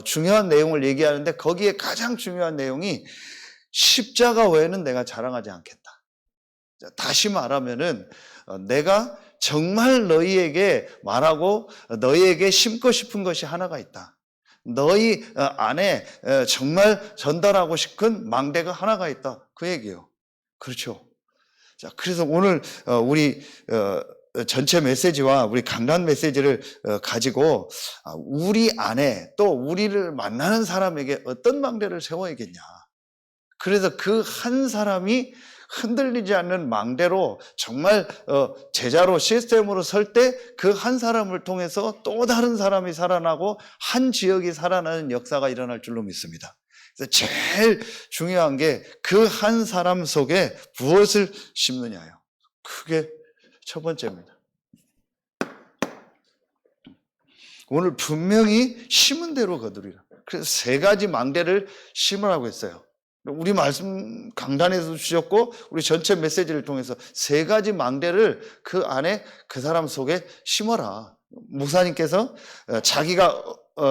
중요한 내용을 얘기하는데 거기에 가장 중요한 내용이 십자가 외에는 내가 자랑하지 않겠다. 다시 말하면은 내가 정말 너희에게 말하고 너희에게 심고 싶은 것이 하나가 있다. 너희 안에 정말 전달하고 싶은 망대가 하나가 있다. 그 얘기예요. 그렇죠. 자, 그래서 오늘 우리 전체 메시지와 우리 강단 메시지를 가지고 우리 안에 또 우리를 만나는 사람에게 어떤 망대를 세워야겠냐. 그래서 그 한 사람이 흔들리지 않는 망대로 정말 제자로 시스템으로 설 때 그 한 사람을 통해서 또 다른 사람이 살아나고 한 지역이 살아나는 역사가 일어날 줄로 믿습니다. 그래서 제일 중요한 게 그 한 사람 속에 무엇을 심느냐요. 그게 첫 번째입니다. 오늘 분명히 심은 대로 거두리라. 그래서 세 가지 망대를 심으라고 했어요. 우리 말씀 강단에서 주셨고 우리 전체 메시지를 통해서 세 가지 망대를 그 안에 그 사람 속에 심어라. 목사님께서 자기가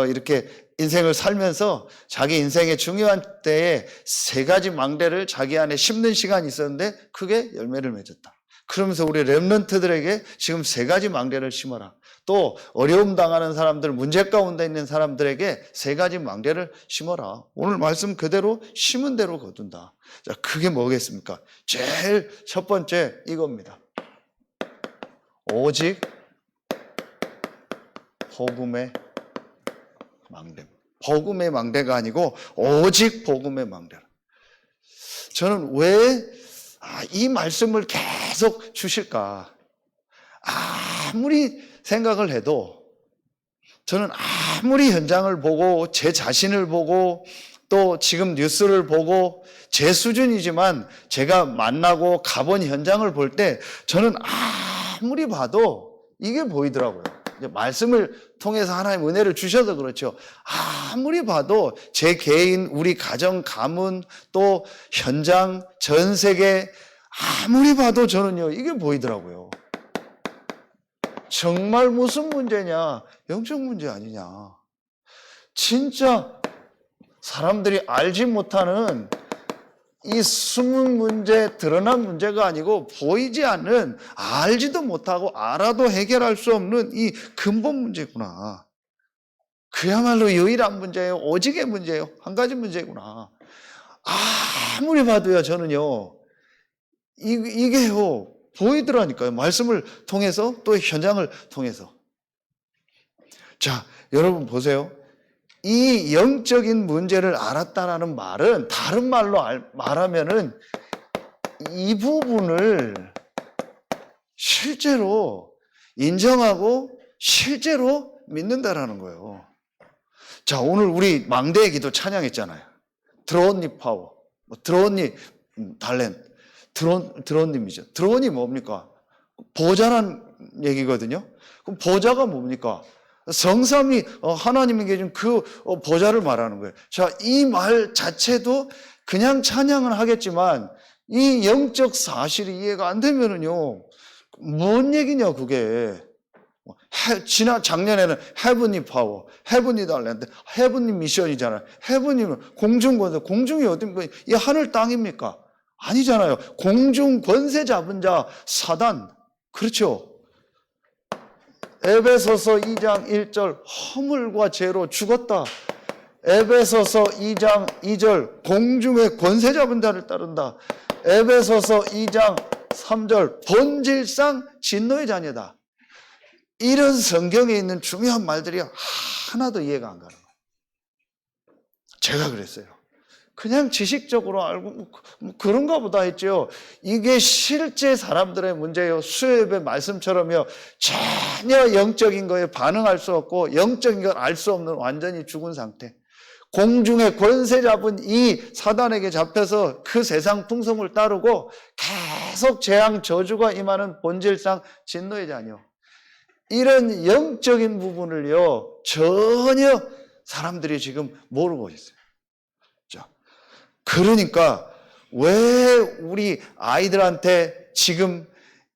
이렇게 인생을 살면서 자기 인생의 중요한 때에 세 가지 망대를 자기 안에 심는 시간이 있었는데 그게 열매를 맺었다. 그러면서 우리 렘넌트들에게 지금 세 가지 망대를 심어라. 또 어려움 당하는 사람들, 문제 가운데 있는 사람들에게 세 가지 망대를 심어라. 오늘 말씀 그대로 심은 대로 거둔다. 자, 그게 뭐겠습니까? 제일 첫 번째 이겁니다. 오직 복음의 망대. 복음의 망대가 아니고 오직 복음의 망대라. 저는 왜 이 말씀을 계속 주실까? 아무리 생각을 해도 저는 아무리 현장을 보고 제 자신을 보고 또 지금 뉴스를 보고 제 수준이지만 제가 만나고 가본 현장을 볼 때 저는 아무리 봐도 이게 보이더라고요. 말씀을 통해서 하나님 은혜를 주셔서 그렇죠. 아무리 봐도 제 개인, 우리 가정, 가문, 또 현장, 전 세계 아무리 봐도 저는요 이게 보이더라고요. 정말 무슨 문제냐? 영적 문제 아니냐? 진짜 사람들이 알지 못하는 이 숨은 문제, 드러난 문제가 아니고 보이지 않는, 알지도 못하고 알아도 해결할 수 없는 이 근본 문제구나. 그야말로 유일한 문제예요. 오직의 문제예요. 한 가지 문제구나. 아무리 봐도요, 저는요, 이게요, 보이더라니까요. 말씀을 통해서 또 현장을 통해서. 자, 여러분 보세요. 이 영적인 문제를 알았다라는 말은 다른 말로 말하면은 이 부분을 실제로 인정하고 실제로 믿는다라는 거예요. 자, 오늘 우리 망대의 기도 찬양했잖아요. 드론니 파워, 드론니 달렌트, 드론님이죠. 드론이 뭡니까? 보좌란 얘기거든요. 그럼 보좌가 뭡니까? 성삼위 하나님에게 준 그 보좌를 말하는 거예요. 자, 이 말 자체도 그냥 찬양은 하겠지만 이 영적 사실이 이해가 안 되면은요, 뭔 얘기냐 그게. 작년에는 헤븐리 파워, 헤븐리 달란트, 헤븐리 미션이잖아요. 헤븐리는 공중권세, 공중이 어딥니까? 이 하늘 땅입니까? 아니잖아요. 공중 권세 잡은 자 사단, 그렇죠? 에베소서 2장 1절 허물과 죄로 죽었다. 에베소서 2장 2절 공중의 권세 잡은 자를 따른다. 에베소서 2장 3절 본질상 진노의 자녀다. 이런 성경에 있는 중요한 말들이 하나도 이해가 안 가는 거예요. 제가 그랬어요. 그냥 지식적으로 알고 뭐 그런가 보다 했죠. 이게 실제 사람들의 문제예요. 수요예배 말씀처럼요. 전혀 영적인 거에 반응할 수 없고 영적인 걸 알 수 없는 완전히 죽은 상태. 공중에 권세 잡은 이 사단에게 잡혀서 그 세상 풍성을 따르고 계속 재앙 저주가 임하는 본질상 진노의 자녀. 이런 영적인 부분을요 전혀 사람들이 지금 모르고 있어요. 그러니까 왜 우리 아이들한테 지금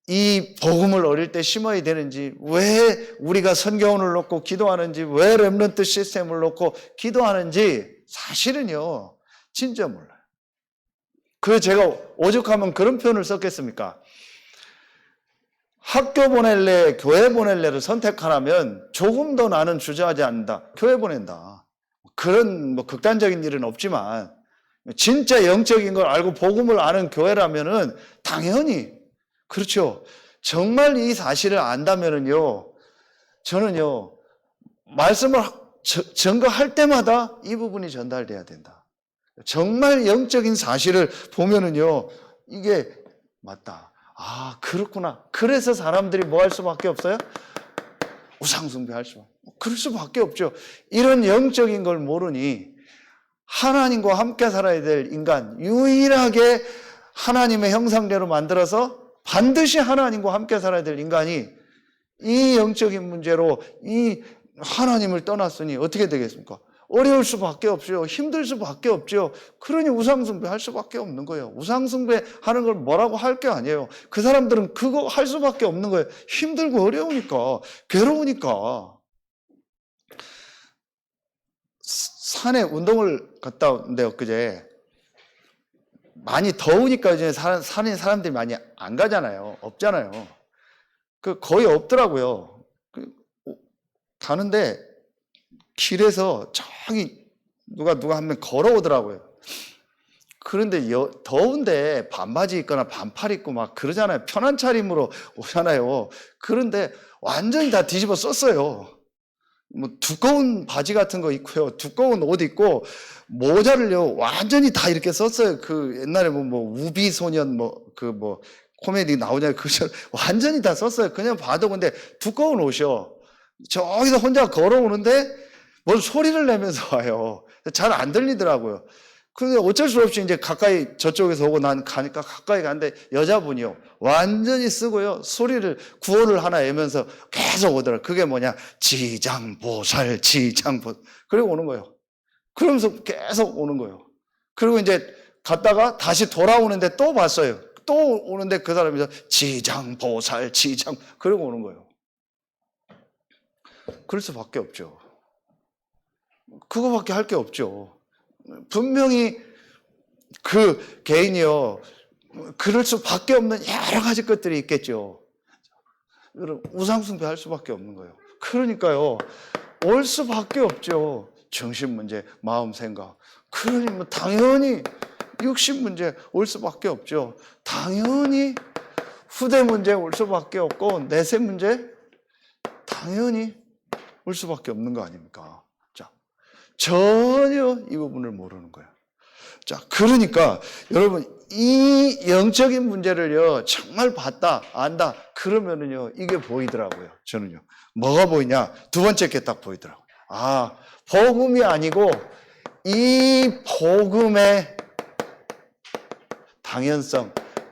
이 복음을 어릴 때 심어야 되는지, 왜 우리가 선교원을 놓고 기도하는지, 왜 렘넌트 시스템을 놓고 기도하는지 사실은요 진짜 몰라요. 그래서 제가 오죽하면 그런 표현을 썼겠습니까? 학교 보낼래, 교회 보낼래를 선택하라면 조금 더 나는 주저하지 않는다. 교회 보낸다. 그런 극단적인 일은 없지만 진짜 영적인 걸 알고 복음을 아는 교회라면은 당연히 그렇죠. 정말 이 사실을 안다면은요, 저는요 말씀을 증거할 때마다 이 부분이 전달돼야 된다. 정말 영적인 사실을 보면은요, 이게 맞다. 아, 그렇구나. 그래서 사람들이 뭐 할 수밖에 없어요? 우상숭배할 수밖에. 그럴 수밖에 없죠. 이런 영적인 걸 모르니 하나님과 함께 살아야 될 인간, 유일하게 하나님의 형상대로 만들어서 반드시 하나님과 함께 살아야 될 인간이 이 영적인 문제로 이 하나님을 떠났으니 어떻게 되겠습니까? 어려울 수밖에 없죠. 힘들 수밖에 없죠. 그러니 우상숭배 할 수밖에 없는 거예요. 우상숭배 하는 걸 뭐라고 할 게 아니에요. 그 사람들은 그거 할 수밖에 없는 거예요. 힘들고 어려우니까, 괴로우니까. 산에 운동을 갔다 왔는데 엊그제 많이 더우니까 이제 산에 사람들이 많이 안 가잖아요. 없잖아요. 거의 없더라고요. 가는데 길에서 저기 누가 한 명 걸어오더라고요. 그런데 더운데 반바지 입거나 반팔 입고 막 그러잖아요. 편한 차림으로 오잖아요. 그런데 완전히 다 뒤집어 썼어요. 뭐 두꺼운 바지 같은 거 입고요, 두꺼운 옷 입고 모자를요 완전히 다 이렇게 썼어요. 옛날에 뭐 우비소년 코미디 나오잖아요. 그걸 완전히 다 썼어요. 그냥 봐도. 근데 두꺼운 옷이요. 저기서 혼자 걸어오는데 뭔 소리를 내면서 와요. 잘 안 들리더라고요. 근데 어쩔 수 없이 이제 가까이 저쪽에서 오고 난 가니까 가까이 갔는데 여자분이요 완전히 쓰고요 소리를 구호를 하나 외면서 계속 오더라고요. 그게 뭐냐, 지장보살 지장보살. 그리고 오는 거예요. 그러면서 계속 오는 거예요. 그리고 이제 갔다가 다시 돌아오는데 또 봤어요. 또 오는데 그 사람이 지장보살 지장. 그리고 오는 거예요. 그럴 수밖에 없죠. 그거밖에 할 게 없죠. 분명히 그 개인이요 그럴 수밖에 없는 여러 가지 것들이 있겠죠. 우상숭배 할 수밖에 없는 거예요. 그러니까요 올 수밖에 없죠. 정신 문제, 마음 생각. 그러니 뭐 당연히 육신 문제 올 수밖에 없죠. 당연히 후대 문제 올 수밖에 없고 내세 문제 당연히 올 수밖에 없는 거 아닙니까? 자, 전혀 이 부분을 모르는 거예요. 자, 그러니까 여러분 이 영적인 문제를요 정말 봤다, 안다 그러면은요 이게 보이더라고요. 저는요 뭐가 보이냐, 두 번째 게 딱 보이더라고요. 아, 복음이 아니고 이 복음의 당연성,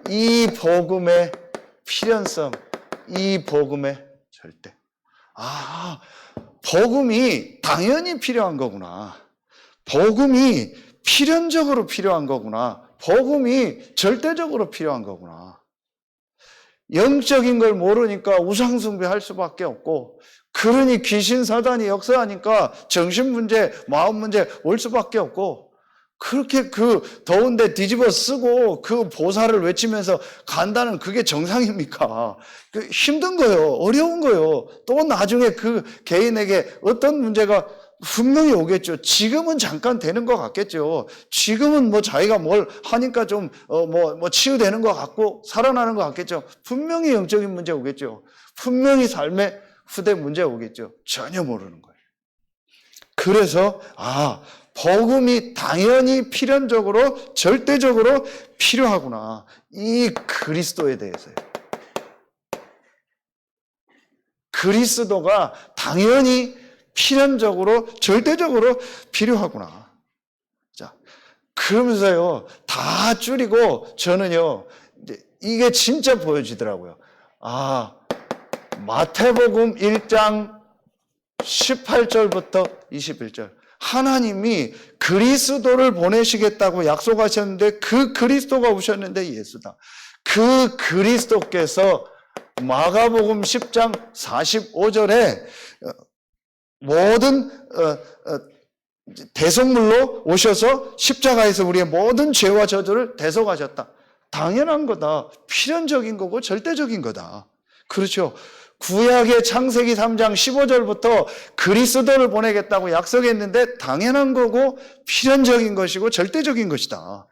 이 복음의 필연성, 이 복음의 절대. 아, 복음이 당연히 필요한 거구나. 복음이 필연적으로 필요한 거구나. 복음이 절대적으로 필요한 거구나. 영적인 걸 모르니까 우상숭배할 수밖에 없고, 그러니 귀신 사단이 역사하니까 정신 문제, 마음 문제 올 수밖에 없고, 그렇게 더운데 뒤집어 쓰고 그 보살을 외치면서 간다는 그게 정상입니까? 힘든 거예요. 어려운 거예요. 또 나중에 그 개인에게 어떤 문제가 분명히 오겠죠. 지금은 잠깐 되는 것 같겠죠. 지금은 뭐 자기가 뭘 하니까 좀, 치유되는 것 같고 살아나는 것 같겠죠. 분명히 영적인 문제 오겠죠. 분명히 삶의 후대 문제 오겠죠. 전혀 모르는 거예요. 그래서, 복음이 당연히 필연적으로, 절대적으로 필요하구나. 이 그리스도에 대해서요. 그리스도가 당연히 필연적으로, 절대적으로 필요하구나. 자, 그러면서요, 다 줄이고, 저는요, 이게 진짜 보여지더라고요. 마태복음 1장 18절부터 21절. 하나님이 그리스도를 보내시겠다고 약속하셨는데 그 그리스도가 오셨는데 예수다. 그 그리스도께서 마가복음 10장 45절에 모든 대속물로 오셔서 십자가에서 우리의 모든 죄와 저주를 대속하셨다. 당연한 거다. 필연적인 거고 절대적인 거다. 그렇죠. 구약의 창세기 3장 15절부터 그리스도를 보내겠다고 약속했는데 당연한 거고 필연적인 것이고 절대적인 것이다.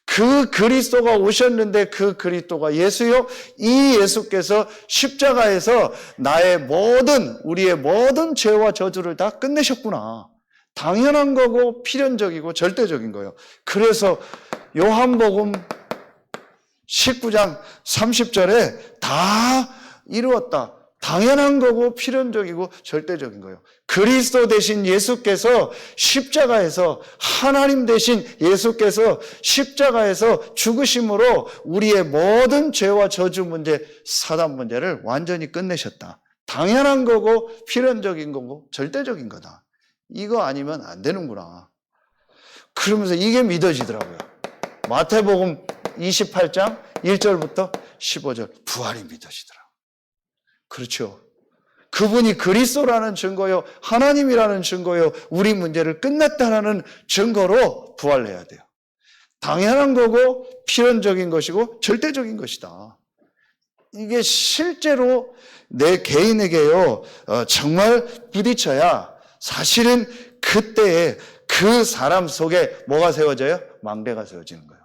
그 그리스도가 오셨는데 그 그리스도가 예수요, 이 예수께서 십자가에서 우리의 모든 죄와 저주를 다 끝내셨구나. 당연한 거고 필연적이고 절대적인 거예요. 그래서 요한복음 19장 30절에 다 이루었다. 당연한 거고 필연적이고 절대적인 거예요. 그리스도 대신 예수께서 십자가에서, 하나님 대신 예수께서 십자가에서 죽으심으로 우리의 모든 죄와 저주 문제, 사단 문제를 완전히 끝내셨다. 당연한 거고 필연적인 거고 절대적인 거다. 이거 아니면 안 되는구나. 그러면서 이게 믿어지더라고요. 마태복음 28장 1절부터 15절 부활이 믿어지더라고요. 그렇죠. 그분이 그리스도라는 증거요, 하나님이라는 증거요, 우리 문제를 끝냈다라는 증거로 부활해야 돼요. 당연한 거고 필연적인 것이고 절대적인 것이다. 이게 실제로 내 개인에게요, 정말 부딪혀야 사실은 그때에 그 사람 속에 뭐가 세워져요? 망대가 세워지는 거예요.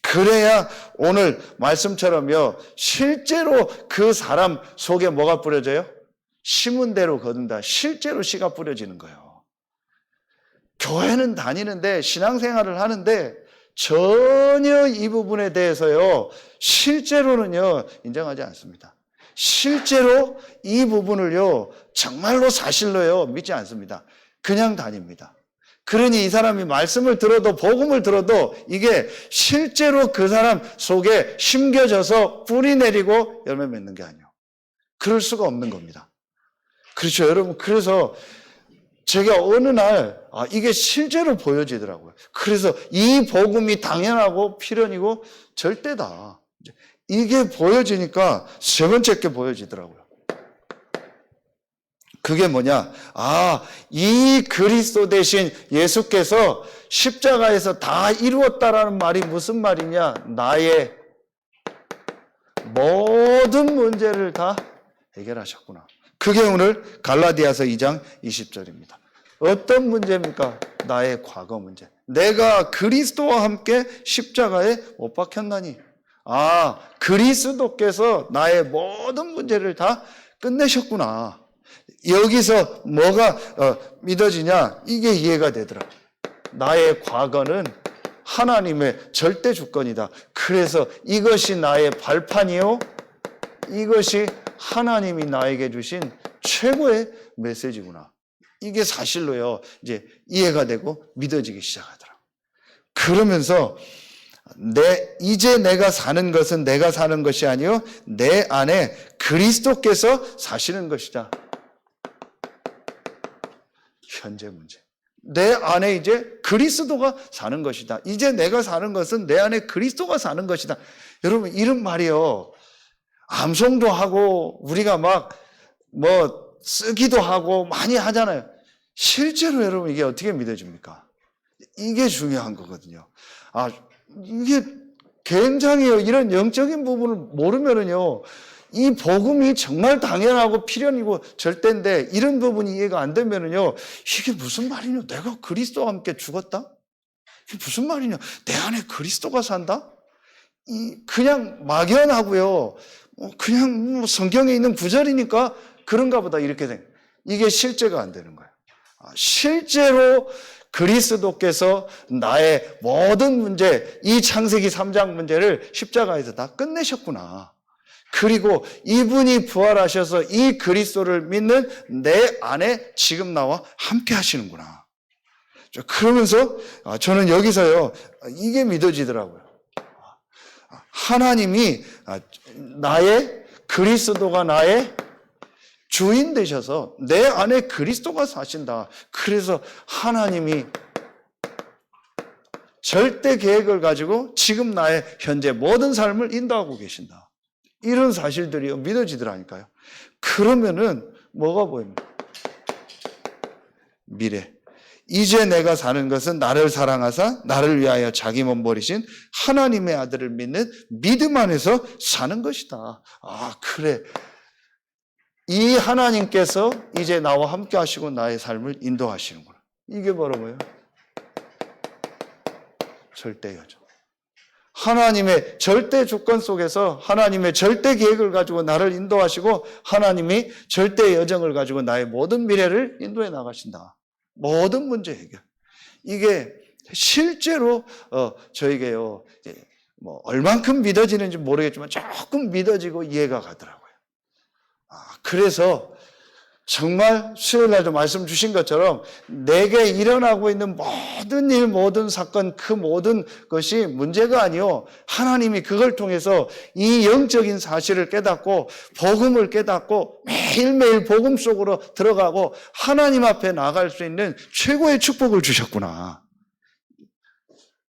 그래야 오늘 말씀처럼요, 실제로 그 사람 속에 뭐가 뿌려져요? 심은 대로 거둔다. 실제로 씨가 뿌려지는 거예요. 교회는 다니는데, 신앙생활을 하는데 전혀 이 부분에 대해서요, 실제로는요, 인정하지 않습니다. 실제로 이 부분을요, 정말로 사실로요, 믿지 않습니다. 그냥 다닙니다. 그러니 이 사람이 말씀을 들어도 복음을 들어도 이게 실제로 그 사람 속에 심겨져서 뿌리 내리고 열매 맺는 게 아니에요. 그럴 수가 없는 겁니다. 그렇죠, 여러분. 그래서 제가 어느 날 이게 실제로 보여지더라고요. 그래서 이 복음이 당연하고 필연이고 절대다. 이게 보여지니까 세 번째 게 보여지더라고요. 그게 뭐냐? 이 그리스도 대신 예수께서 십자가에서 다 이루었다라는 말이 무슨 말이냐? 나의 모든 문제를 다 해결하셨구나. 그게 오늘 갈라디아서 2장 20절입니다. 어떤 문제입니까? 나의 과거 문제. 내가 그리스도와 함께 십자가에 못 박혔나니. 그리스도께서 나의 모든 문제를 다 끝내셨구나. 여기서 뭐가 믿어지냐? 이게 이해가 되더라고요. 나의 과거는 하나님의 절대 주권이다. 그래서 이것이 나의 발판이요, 이것이 하나님이 나에게 주신 최고의 메시지구나. 이게 사실로요, 이제 이해가 되고 믿어지기 시작하더라고요. 그러면서 이제 내가 사는 것은 내가 사는 것이 아니요, 내 안에 그리스도께서 사시는 것이다. 현재 문제. 내 안에 이제 그리스도가 사는 것이다. 이제 내가 사는 것은 내 안에 그리스도가 사는 것이다. 여러분, 이런 말이요, 암송도 하고 우리가 쓰기도 하고 많이 하잖아요. 실제로 여러분 이게 어떻게 믿어집니까? 이게 중요한 거거든요. 이게 굉장히요, 이런 영적인 부분을 모르면은요, 이 복음이 정말 당연하고 필연이고 절대인데 이런 부분이 이해가 안 되면은요, 이게 무슨 말이냐? 내가 그리스도와 함께 죽었다? 이게 무슨 말이냐? 내 안에 그리스도가 산다? 그냥 막연하고요, 그냥 성경에 있는 구절이니까 그런가 보다 이렇게 된, 이게 실제가 안 되는 거예요. 실제로 그리스도께서 나의 모든 문제, 이 창세기 3장 문제를 십자가에서 다 끝내셨구나. 그리고 이분이 부활하셔서 이 그리스도를 믿는 내 안에 지금 나와 함께 하시는구나. 그러면서 저는 여기서요, 이게 믿어지더라고요. 하나님이 그리스도가 나의 주인 되셔서 내 안에 그리스도가 사신다. 그래서 하나님이 절대 계획을 가지고 지금 나의 현재 모든 삶을 인도하고 계신다. 이런 사실들이 믿어지더라니까요. 그러면은 뭐가 보입니까? 미래. 이제 내가 사는 것은 나를 사랑하사 나를 위하여 자기 몸 버리신 하나님의 아들을 믿는 믿음 안에서 사는 것이다. 아, 그래. 이 하나님께서 이제 나와 함께 하시고 나의 삶을 인도하시는구나. 이게 바로 뭐예요? 절대 여정. 하나님의 절대 조건 속에서 하나님의 절대 계획을 가지고 나를 인도하시고 하나님이 절대 여정을 가지고 나의 모든 미래를 인도해 나가신다. 모든 문제 해결. 이게 실제로 저에게요, 뭐 얼만큼 믿어지는지 모르겠지만 조금 믿어지고 이해가 가더라고요. 그래서 정말 수요일날도 말씀 주신 것처럼 내게 일어나고 있는 모든 일, 모든 사건, 그 모든 것이 문제가 아니요, 하나님이 그걸 통해서 이 영적인 사실을 깨닫고 복음을 깨닫고 매일매일 복음 속으로 들어가고 하나님 앞에 나갈 수 있는 최고의 축복을 주셨구나.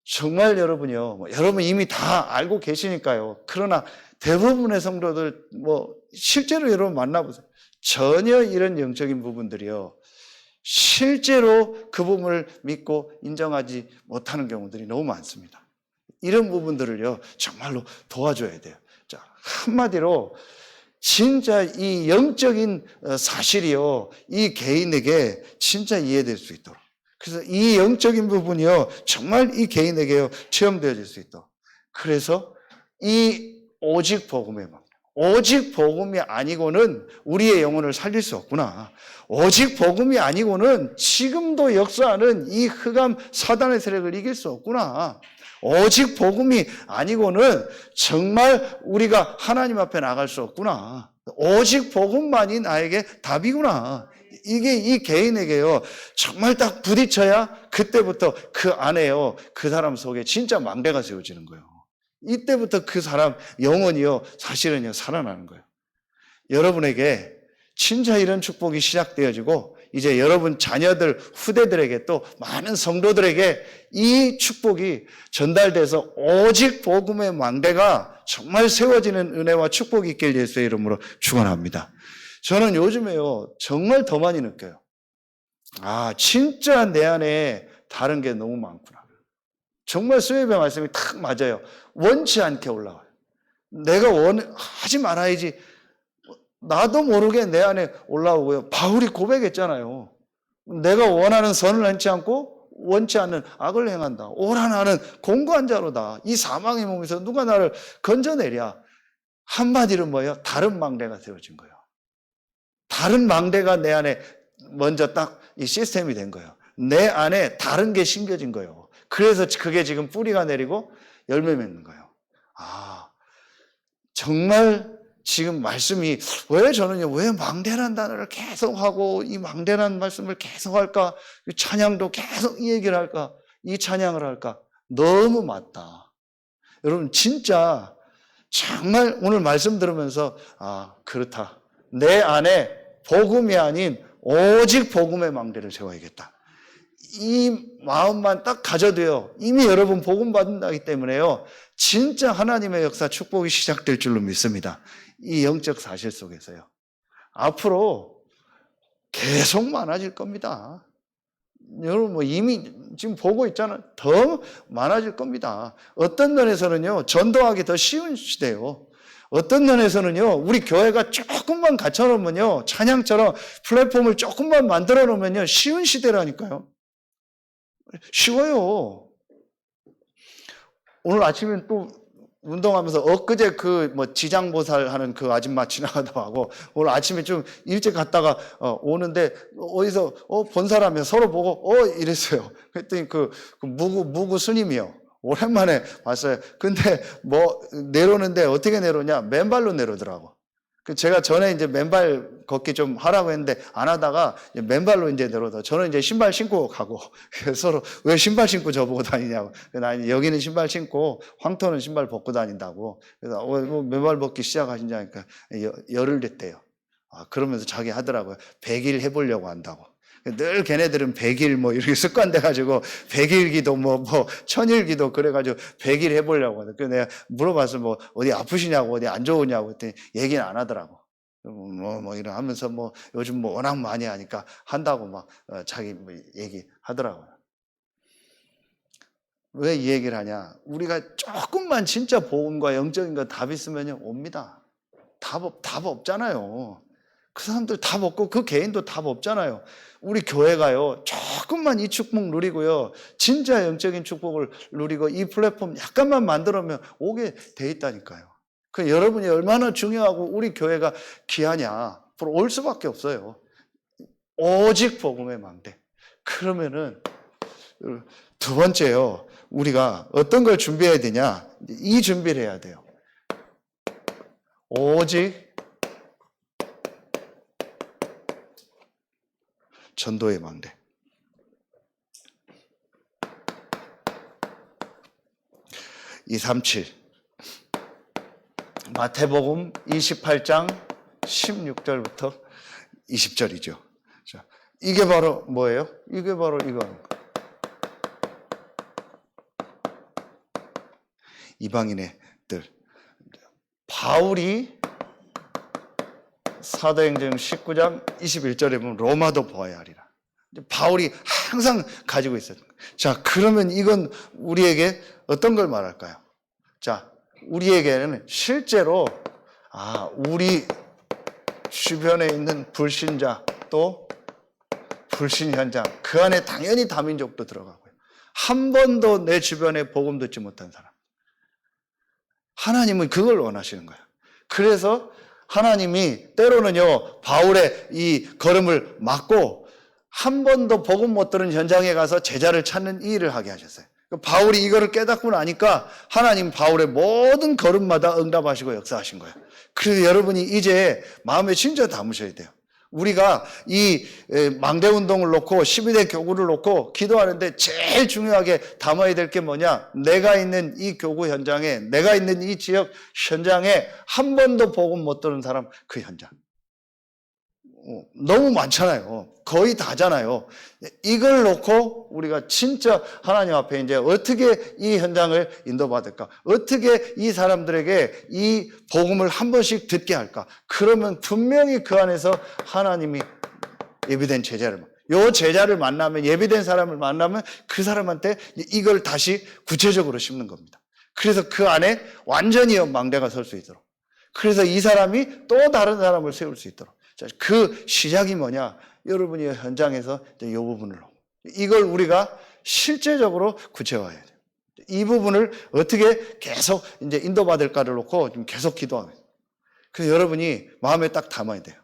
정말 여러분이요, 여러분 이미 다 알고 계시니까요. 그러나 대부분의 성도들 실제로 여러분 만나보세요. 전혀 이런 영적인 부분들이요, 실제로 그 부분을 믿고 인정하지 못하는 경우들이 너무 많습니다. 이런 부분들을요, 정말로 도와줘야 돼요. 자, 한마디로 진짜 이 영적인 사실이요, 이 개인에게 진짜 이해될 수 있도록, 그래서 이 영적인 부분이요, 정말 이 개인에게요 체험되어질 수 있도록, 그래서 이 오직 복음의 막, 오직 복음이 아니고는 우리의 영혼을 살릴 수 없구나. 오직 복음이 아니고는 지금도 역사하는 이 흑암 사단의 세력을 이길 수 없구나. 오직 복음이 아니고는 정말 우리가 하나님 앞에 나갈 수 없구나. 오직 복음만이 나에게 답이구나. 이게 이 개인에게요, 정말 딱 부딪혀야 그때부터 그 안에요, 그 사람 속에 진짜 망대가 세워지는 거예요. 이때부터 그 사람 영혼이요, 사실은요, 살아나는 거예요. 여러분에게 진짜 이런 축복이 시작되어지고 이제 여러분 자녀들, 후대들에게 또 많은 성도들에게 이 축복이 전달돼서 오직 복음의 망대가 정말 세워지는 은혜와 축복이 있길 예수의 이름으로 축원합니다. 저는 요즘에요, 정말 더 많이 느껴요. 아, 진짜 내 안에 다른 게 너무 많구나. 정말 수요일의 말씀이 딱 맞아요. 원치 않게 올라와요. 내가 하지 말아야지. 나도 모르게 내 안에 올라오고요. 바울이 고백했잖아요. 내가 원하는 선을 행치 않고 원치 않는 악을 행한다. 오라 나는 공고한 자로다. 이 사망의 몸에서 누가 나를 건져내랴. 한마디로 뭐예요? 다른 망대가 세워진 거예요. 다른 망대가 내 안에 먼저 딱 이 시스템이 된 거예요. 내 안에 다른 게 심겨진 거예요. 그래서 그게 지금 뿌리가 내리고 열매 맺는 거예요. 아, 정말 지금 말씀이 왜 저는요, 왜 망대란 단어를 계속하고 이 망대란 말씀을 계속할까? 찬양도 계속 이 얘기를 할까? 이 찬양을 할까? 너무 맞다. 여러분 진짜 정말 오늘 말씀 들으면서 아, 그렇다. 내 안에 복음이 아닌 오직 복음의 망대를 세워야겠다. 이 마음만 딱 가져도요, 이미 여러분 복음 받는다기 때문에요, 진짜 하나님의 역사 축복이 시작될 줄로 믿습니다. 이 영적 사실 속에서요. 앞으로 계속 많아질 겁니다. 여러분 이미 지금 보고 있잖아요. 더 많아질 겁니다. 어떤 면에서는요, 전도하기 더 쉬운 시대예요. 어떤 면에서는요, 우리 교회가 조금만 갖춰놓으면요, 찬양처럼 플랫폼을 조금만 만들어 놓으면요, 쉬운 시대라니까요. 쉬워요. 오늘 아침에 또 운동하면서 엊그제 지장보살 하는 그 아줌마 지나가다 하고 오늘 아침에 좀 일찍 갔다가 오는데 어디서 본 사람이 서로 보고 이랬어요. 그랬더니 그 무구 스님이요. 오랜만에 봤어요. 근데 내려오는데 어떻게 내려오냐? 맨발로 내려오더라고. 제가 전에 이제 맨발 걷기 좀 하라고 했는데 안 하다가 맨발로 이제 내려오다. 저는 이제 신발 신고 가고 서로 왜 신발 신고 저보고 다니냐고. 난 여기는 신발 신고 황토는 신발 벗고 다닌다고. 그래서 맨발 벗기 시작하신지 하니까 열흘 됐대요. 그러면서 자기 하더라고요. 100일 해보려고 한다고. 늘 걔네들은 100일 뭐 이렇게 습관돼가지고 100일 기도 뭐 1000일 기도 그래가지고 100일 해보려고 하거든. 그래서 내가 물어봐서 뭐 어디 아프시냐고 어디 안 좋으냐고 했더니 얘기는 안 하더라고. 이런 하면서 요즘 워낙 많이 하니까 한다고 막 자기 얘기하더라고요. 왜 이 얘기를 하냐? 우리가 조금만 진짜 복음과 영적인 거 답 있으면 옵니다. 답 없잖아요. 그 사람들 답 없고 그 개인도 답 없잖아요. 우리 교회가요, 조금만 이 축복 누리고요, 진짜 영적인 축복을 누리고 이 플랫폼 약간만 만들면 오게 돼 있다니까요. 그 여러분이 얼마나 중요하고 우리 교회가 귀하냐. 앞으로 올 수밖에 없어요. 오직 복음의 망대. 그러면은 두 번째요. 우리가 어떤 걸 준비해야 되냐? 이 준비를 해야 돼요. 오직 전도의 망대. (237) 마태복음 28장 16절부터 20절이죠. 자, 이게 바로 뭐예요? 이게 바로 이거. 이방인의들. 바울이 사도행전 19장 21절에 보면 로마도 보아야 하리라. 바울이 항상 가지고 있어요. 자, 그러면 이건 우리에게 어떤 걸 말할까요? 자, 우리에게는 실제로 우리 주변에 있는 불신자 또 불신 현장, 그 안에 당연히 다민족도 들어가고요. 한 번도 내 주변에 복음 듣지 못한 사람. 하나님은 그걸 원하시는 거예요. 그래서 하나님이 때로는요, 바울의 이 걸음을 막고 한 번도 복음 못 들은 현장에 가서 제자를 찾는 이 일을 하게 하셨어요. 바울이 이거를 깨닫고 나니까 하나님 바울의 모든 걸음마다 응답하시고 역사하신 거예요. 그래서 여러분이 이제 마음에 진짜 담으셔야 돼요. 우리가 이 망대운동을 놓고 12대 교구를 놓고 기도하는데 제일 중요하게 담아야 될 게 뭐냐? 내가 있는 이 교구 현장에, 내가 있는 이 지역 현장에 한 번도 복음 못 들은 사람, 그 현장. 너무 많잖아요. 거의 다잖아요. 이걸 놓고 우리가 진짜 하나님 앞에 이제 어떻게 이 현장을 인도받을까? 어떻게 이 사람들에게 이 복음을 한 번씩 듣게 할까? 그러면 분명히 그 안에서 하나님이 예비된 제자를 만나면, 예비된 사람을 만나면 그 사람한테 이걸 다시 구체적으로 심는 겁니다. 그래서 그 안에 완전히 망대가 설 수 있도록. 그래서 이 사람이 또 다른 사람을 세울 수 있도록. 그 시작이 뭐냐? 여러분이 현장에서 이 부분을, 이걸 우리가 실제적으로 구체화해야 돼요. 이 부분을 어떻게 계속 이제 인도받을까를 놓고 좀 계속 기도하면. 그래서 여러분이 마음에 딱 담아야 돼요.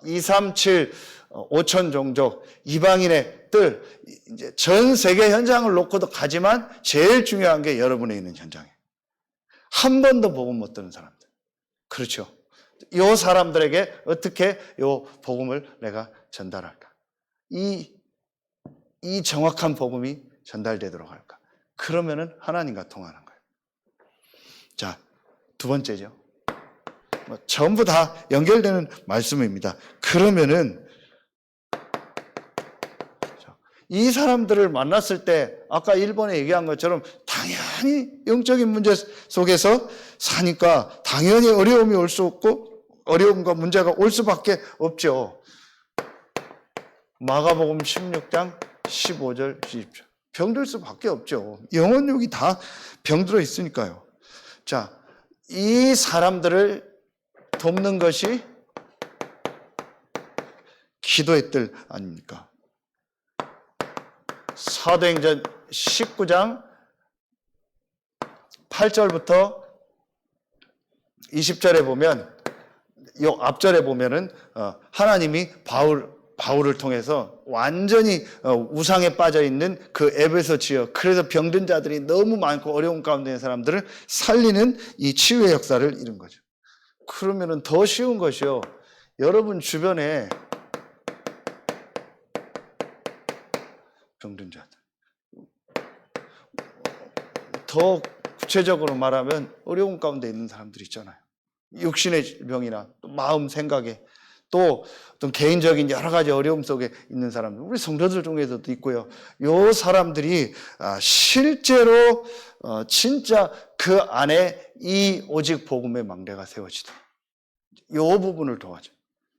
237 5천 종족 이방인의 뜰, 이제 전 세계 현장을 놓고도 가지만 제일 중요한 게 여러분에 있는 현장이에요. 한 번도 복음 못 듣는 사람들. 그렇죠. 이 사람들에게 어떻게 이 복음을 내가 전달할까? 이 정확한 복음이 전달되도록 할까? 그러면은 하나님과 통하는 거예요. 자, 두 번째죠. 전부 다 연결되는 말씀입니다. 그러면은 이 사람들을 만났을 때 아까 1번에 얘기한 것처럼 당연히 영적인 문제 속에서 사니까 당연히 어려움이 올 수 없고 어려움과 문제가 올 수밖에 없죠. 마가복음 16장 15절 20절. 병들 수밖에 없죠. 영혼육이 다 병들어 있으니까요. 자, 이 사람들을 돕는 것이 기도의 뜰 아닙니까? 사도행전 19장 8절부터 20절에 보면, 요 앞절에 보면은 하나님이 바울을 통해서 완전히 우상에 빠져 있는 그 에베소 지역, 그래서 병든 자들이 너무 많고 어려운 가운데 있는 사람들을 살리는 이 치유의 역사를 이룬 거죠. 그러면은 더 쉬운 것이요, 여러분 주변에 병든 자들, 더 구체적으로 말하면 어려운 가운데 있는 사람들 있잖아요. 육신의 병이나 또 마음 생각에 또 어떤 개인적인 여러 가지 어려움 속에 있는 사람들, 우리 성도들 중에서도 있고요. 요 사람들이 실제로 진짜 그 안에 이 오직 복음의 망대가 세워지도록 요 부분을 도와줘요.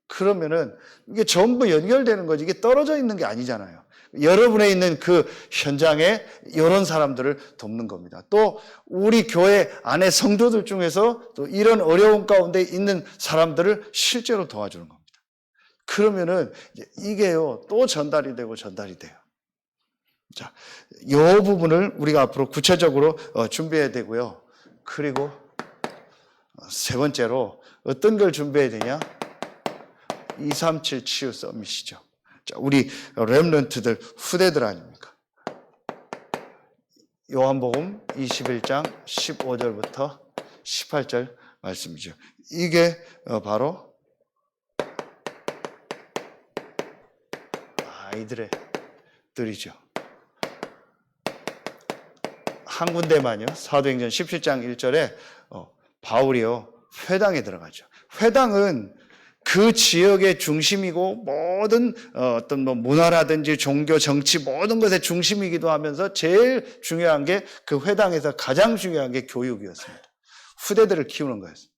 그러면은 이게 전부 연결되는 거지, 이게 떨어져 있는 게 아니잖아요. 여러분에 있는 그 현장에 이런 사람들을 돕는 겁니다. 또 우리 교회 안에 성도들 중에서 또 이런 어려움 가운데 있는 사람들을 실제로 도와주는 겁니다. 그러면은 이게요 또 전달이 되고 전달이 돼요. 자, 이 부분을 우리가 앞으로 구체적으로 준비해야 되고요. 그리고 세 번째로 어떤 걸 준비해야 되냐? 237 치유 서밋이죠. 자, 우리 렘넌트들, 후대들 아닙니까? 요한복음 21장 15절부터 18절 말씀이죠. 이게 바로 아이들의 들이죠. 한 군데만요. 사도행전 17장 1절에 바울이요 회당에 들어가죠. 회당은 그 지역의 중심이고 모든 어떤 문화라든지 종교, 정치 모든 것의 중심이기도 하면서 제일 중요한 게 그 회당에서 가장 중요한 게 교육이었습니다. 후대들을 키우는 거였습니다.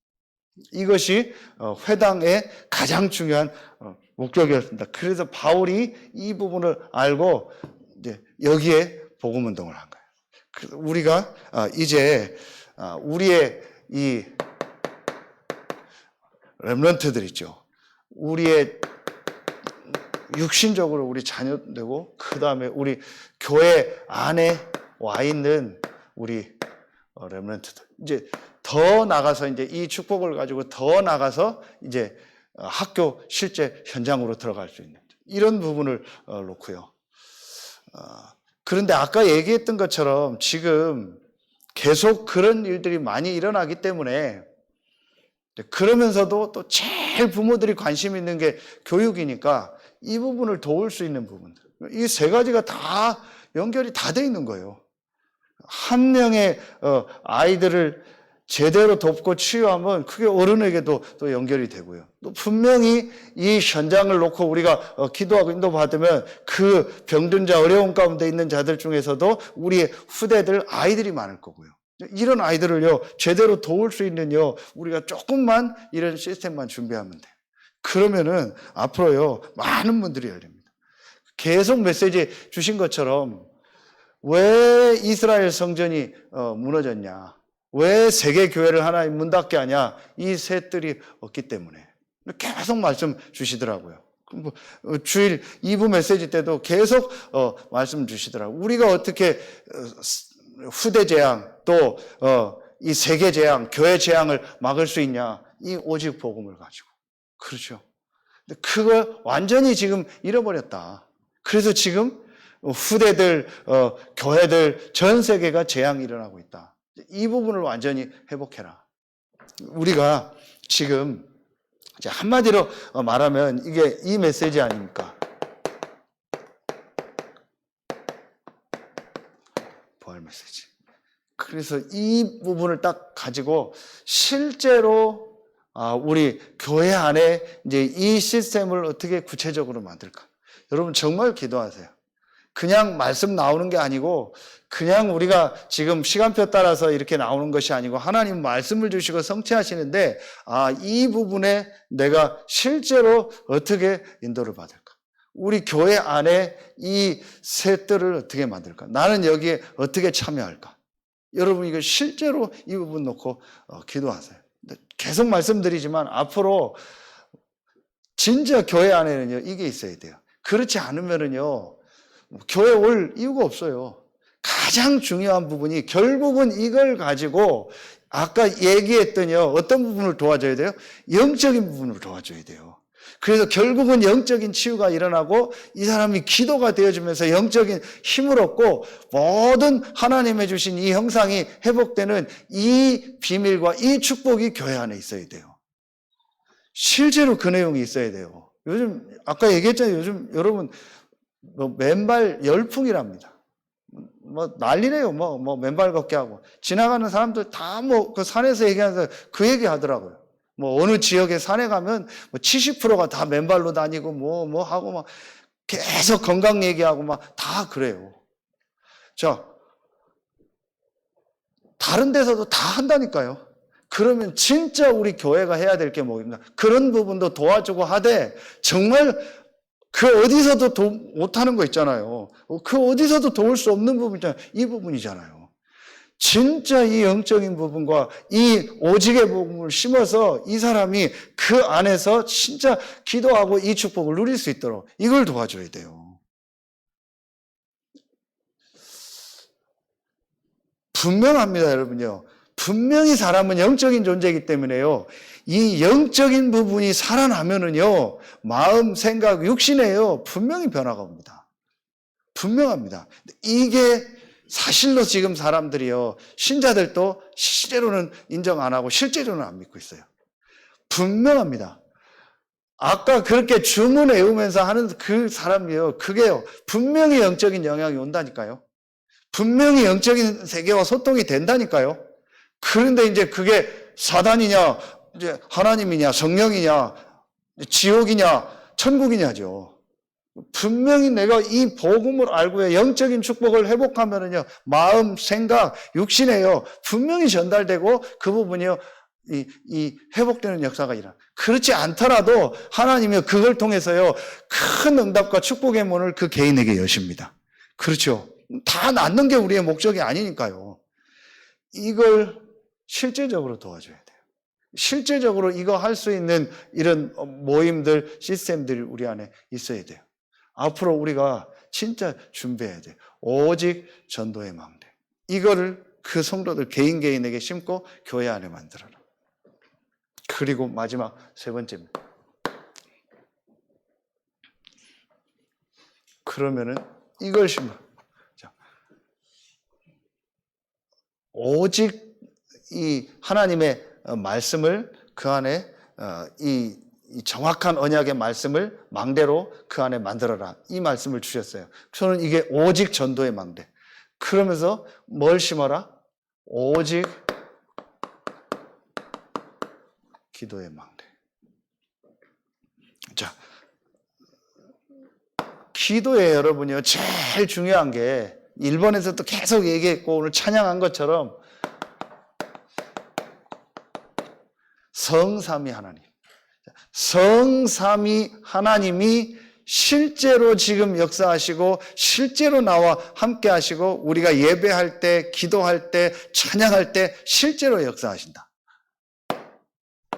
이것이 회당의 가장 중요한 목적이었습니다. 그래서 바울이 이 부분을 알고 이제 여기에 복음 운동을 한 거예요. 그래서 우리가 이제 우리의 이 렘넌트들 있죠. 우리의 육신적으로 우리 자녀되고 그 다음에 우리 교회 안에 와 있는 우리 렘넌트들 이제 더 나가서 이제 이 축복을 가지고 더 나가서 이제 학교 실제 현장으로 들어갈 수 있는 이런 부분을 놓고요. 그런데 아까 얘기했던 것처럼 지금 계속 그런 일들이 많이 일어나기 때문에 그러면서도 또 제일 부모들이 관심 있는 게 교육이니까 이 부분을 도울 수 있는 부분들. 이 세 가지가 다 연결이 다 돼 있는 거예요. 한 명의 아이들을 제대로 돕고 치유하면 그게 어른에게도 또 연결이 되고요. 또 분명히 이 현장을 놓고 우리가 기도하고 인도받으면 그 병든 자, 어려운 가운데 있는 자들 중에서도 우리의 후대들, 아이들이 많을 거고요. 이런 아이들을요, 제대로 도울 수 있는요, 우리가 조금만 이런 시스템만 준비하면 돼요. 그러면은 앞으로요, 많은 분들이 열립니다. 계속 메시지 주신 것처럼 왜 이스라엘 성전이 무너졌냐? 왜 세계 교회를 하나님 문 닫게 하냐? 이 셋들이 없기 때문에. 계속 말씀 주시더라고요. 주일 2부 메시지 때도 계속 말씀 주시더라고요. 우리가 어떻게 후대 재앙 또 이 세계 재앙, 교회 재앙을 막을 수 있냐? 이 오직 복음을 가지고. 그렇죠. 근데 그걸 완전히 지금 잃어버렸다. 그래서 지금 후대들, 교회들 전 세계가 재앙이 일어나고 있다. 이 부분을 완전히 회복해라. 우리가 지금 이제 한마디로 말하면 이게 이 메시지 아닙니까? 부활 메시지. 그래서 이 부분을 딱 가지고 실제로 우리 교회 안에 이제 이 시스템을 어떻게 구체적으로 만들까? 여러분 정말 기도하세요. 그냥 말씀 나오는 게 아니고 그냥 우리가 지금 시간표 따라서 이렇게 나오는 것이 아니고 하나님 말씀을 주시고 성취하시는데 이 부분에 내가 실제로 어떻게 인도를 받을까? 우리 교회 안에 이 셋들을 어떻게 만들까? 나는 여기에 어떻게 참여할까? 여러분 이거 실제로 이 부분 놓고 기도하세요. 계속 말씀드리지만 앞으로 진짜 교회 안에는요 이게 있어야 돼요. 그렇지 않으면은요 교회 올 이유가 없어요. 가장 중요한 부분이 결국은 이걸 가지고 아까 얘기했더니요 어떤 부분을 도와줘야 돼요? 영적인 부분을 도와줘야 돼요. 그래서 결국은 영적인 치유가 일어나고 이 사람이 기도가 되어주면서 영적인 힘을 얻고 모든 하나님의 주신 이 형상이 회복되는 이 비밀과 이 축복이 교회 안에 있어야 돼요. 실제로 그 내용이 있어야 돼요. 요즘 아까 얘기했잖아요. 요즘 여러분 맨발 열풍이랍니다. 난리네요. 맨발 걷기 하고 지나가는 사람들 다 그 산에서 얘기하면서 그 얘기 하더라고요. 뭐 어느 지역에 산에 가면 뭐 70%가 다 맨발로 다니고 뭐 하고 막 계속 건강 얘기하고 막 다 그래요. 자, 다른 데서도 다 한다니까요. 그러면 진짜 우리 교회가 해야 될 게 뭐입니까? 그런 부분도 도와주고 하되 정말 그 어디서도 못하는 거 있잖아요. 그 어디서도 도울 수 없는 부분 있잖아요. 이 부분이잖아요. 진짜 이 영적인 부분과 이 오직의 복음을 심어서 이 사람이 그 안에서 진짜 기도하고 이 축복을 누릴 수 있도록 이걸 도와줘야 돼요. 분명합니다, 여러분요. 분명히 사람은 영적인 존재이기 때문에요. 이 영적인 부분이 살아나면은요, 마음, 생각, 육신에요, 분명히 변화가 옵니다. 분명합니다. 이게 사실로 지금 사람들이요, 신자들도 실제로는 인정 안 하고 실제로는 안 믿고 있어요. 분명합니다. 아까 그렇게 주문 외우면서 하는 그 사람이요, 그게요, 분명히 영적인 영향이 온다니까요. 분명히 영적인 세계와 소통이 된다니까요. 그런데 이제 그게 사단이냐, 이제 하나님이냐, 성령이냐, 지옥이냐, 천국이냐죠. 분명히 내가 이 복음을 알고요, 영적인 축복을 회복하면은요, 마음, 생각, 육신에요, 분명히 전달되고 그 부분이요, 이 회복되는 역사가 일어나. 그렇지 않더라도 하나님이 그걸 통해서요, 큰 응답과 축복의 문을 그 개인에게 여십니다. 그렇죠. 다 낫는 게 우리의 목적이 아니니까요. 이걸 실제적으로 도와줘야 돼요. 실제적으로 이거 할 수 있는 이런 모임들, 시스템들이 우리 안에 있어야 돼요. 앞으로 우리가 진짜 준비해야 돼요. 오직 전도의 망대. 이거를 그 성도들 개인에게 심고 교회 안에 만들어라. 그리고 마지막 세 번째입니다. 그러면은 이걸 심어. 오직 이 하나님의 말씀을 그 안에 이 정확한 언약의 말씀을 망대로 그 안에 만들어라. 이 말씀을 주셨어요. 저는 이게 오직 전도의 망대. 그러면서 뭘 심어라? 오직 기도의 망대. 자, 기도에 여러분이요, 제일 중요한 게 1번에서도 계속 얘기했고 오늘 찬양한 것처럼 성삼위 하나님. 성삼위 하나님이 실제로 지금 역사하시고 실제로 나와 함께 하시고 우리가 예배할 때, 기도할 때, 찬양할 때 실제로 역사하신다.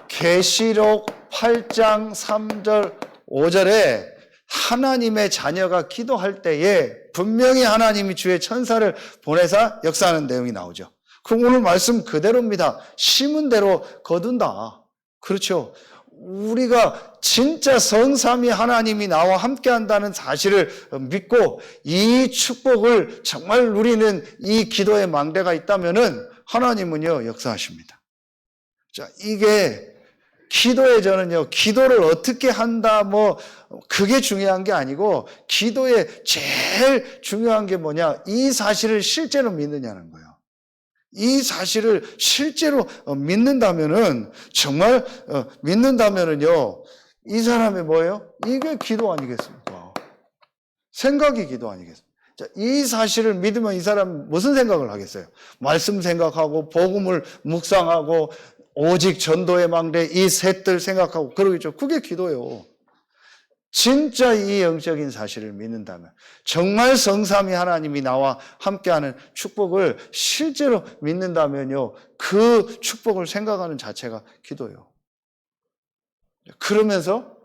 계시록 8장 3절 5절에 하나님의 자녀가 기도할 때에 분명히 하나님이 주의 천사를 보내사 역사하는 내용이 나오죠. 그럼 오늘 말씀 그대로입니다. 심은 대로 거둔다. 그렇죠. 우리가 진짜 성삼위 하나님이 나와 함께 한다는 사실을 믿고 이 축복을 정말 누리는 이 기도의 망대가 있다면은 하나님은요, 역사하십니다. 자, 이게 기도에 저는요, 기도를 어떻게 한다, 그게 중요한 게 아니고, 기도에 제일 중요한 게 뭐냐, 이 사실을 실제로 믿느냐는 거예요. 이 사실을 실제로 믿는다면은, 정말 믿는다면은요, 이 사람이 뭐예요? 이게 기도 아니겠습니까? 생각이 기도 아니겠습니까? 자, 이 사실을 믿으면 이 사람 무슨 생각을 하겠어요? 말씀 생각하고, 복음을 묵상하고, 오직 전도의 망대 이 셋들 생각하고 그러겠죠. 그게 기도예요. 진짜 이 영적인 사실을 믿는다면 정말 성삼위 하나님이 나와 함께하는 축복을 실제로 믿는다면요. 그 축복을 생각하는 자체가 기도예요. 그러면서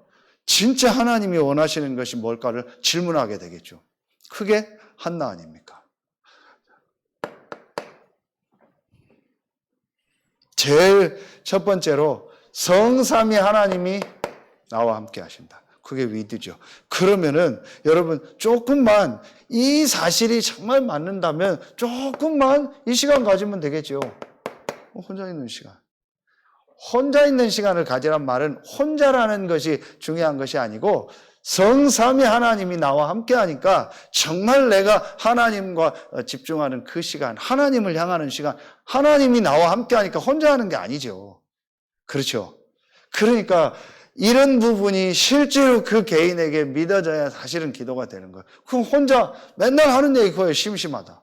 진짜 하나님이 원하시는 것이 뭘까를 질문하게 되겠죠. 그게 한나 아닙니까? 제일 첫 번째로 성삼위 하나님이 나와 함께 하신다. 그게 위드죠. 그러면은 여러분 조금만 이 사실이 정말 맞는다면 조금만 이 시간 가지면 되겠죠. 혼자 있는 시간. 혼자 있는 시간을 가지란 말은 혼자라는 것이 중요한 것이 아니고 성삼위 하나님이 나와 함께 하니까 정말 내가 하나님과 집중하는 그 시간, 하나님을 향하는 시간, 하나님이 나와 함께 하니까 혼자 하는 게 아니죠. 그렇죠. 그러니까 이런 부분이 실제로 그 개인에게 믿어져야 사실은 기도가 되는 거예요. 그럼 혼자 맨날 하는 얘기 그거예요. 심심하다.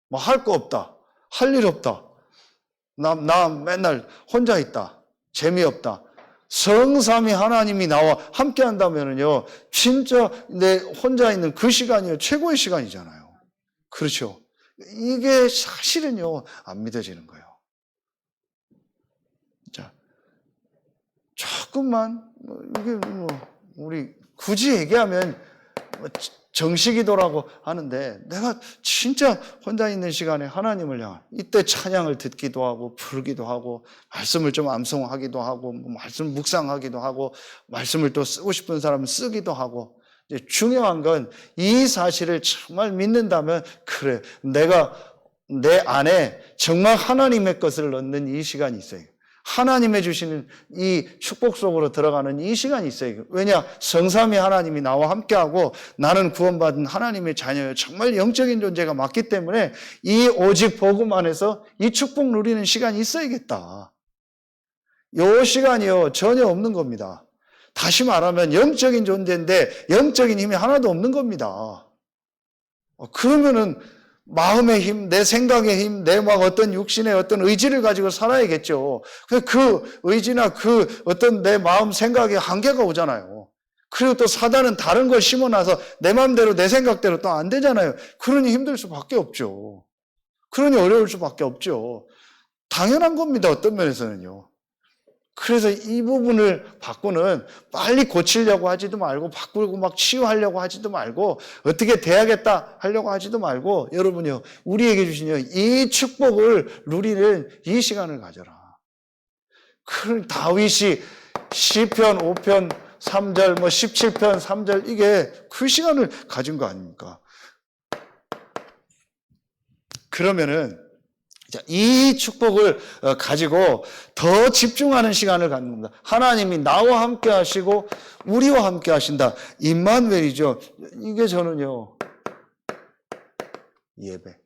뭐 할 거 없다. 할 일 없다. 나 맨날 혼자 있다. 재미없다. 성삼위 하나님이 나와 함께 한다면요, 진짜 내 혼자 있는 그 시간이 최고의 시간이잖아요. 그렇죠. 이게 사실은요, 안 믿어지는 거예요. 자, 조금만, 이게 우리 굳이 얘기하면 정식기도라고 하는데, 내가 진짜 혼자 있는 시간에 하나님을 향한, 이때 찬양을 듣기도 하고, 부르기도 하고, 말씀을 좀 암송하기도 하고, 말씀 묵상하기도 하고, 말씀을 또 쓰고 싶은 사람은 쓰기도 하고, 이제 중요한 건 이 사실을 정말 믿는다면, 그래, 내가 내 안에 정말 하나님의 것을 넣는 이 시간이 있어요. 하나님의 주시는 이 축복 속으로 들어가는 이 시간이 있어요. 왜냐? 성삼위 하나님이 나와 함께하고 나는 구원받은 하나님의 자녀예요. 정말 영적인 존재가 맞기 때문에 이 오직 복음 안에서 이 축복 누리는 시간이 있어야겠다. 이 시간이요, 전혀 없는 겁니다. 다시 말하면 영적인 존재인데 영적인 힘이 하나도 없는 겁니다. 그러면은 마음의 힘, 내 생각의 힘, 내 막 어떤 육신의 어떤 의지를 가지고 살아야겠죠. 그 의지나 그 어떤 내 마음 생각에 한계가 오잖아요. 그리고 또 사단은 다른 걸 심어놔서 내 마음대로 내 생각대로 또 안 되잖아요. 그러니 힘들 수밖에 없죠. 그러니 어려울 수밖에 없죠. 당연한 겁니다. 어떤 면에서는요. 그래서 이 부분을 바꾸는, 빨리 고치려고 하지도 말고, 바꾸고 막 치유하려고 하지도 말고, 어떻게 돼야겠다 하려고 하지도 말고, 여러분요, 우리에게 주신 이 축복을 누리는 이 시간을 가져라. 그 다윗이 시편 5편 3절, 17편 3절, 이게 그 시간을 가진 거 아닙니까? 그러면은, 이 축복을 가지고 더 집중하는 시간을 갖는다. 하나님이 나와 함께 하시고 우리와 함께 하신다. 임마누엘이죠. 이게 저는요, 예배.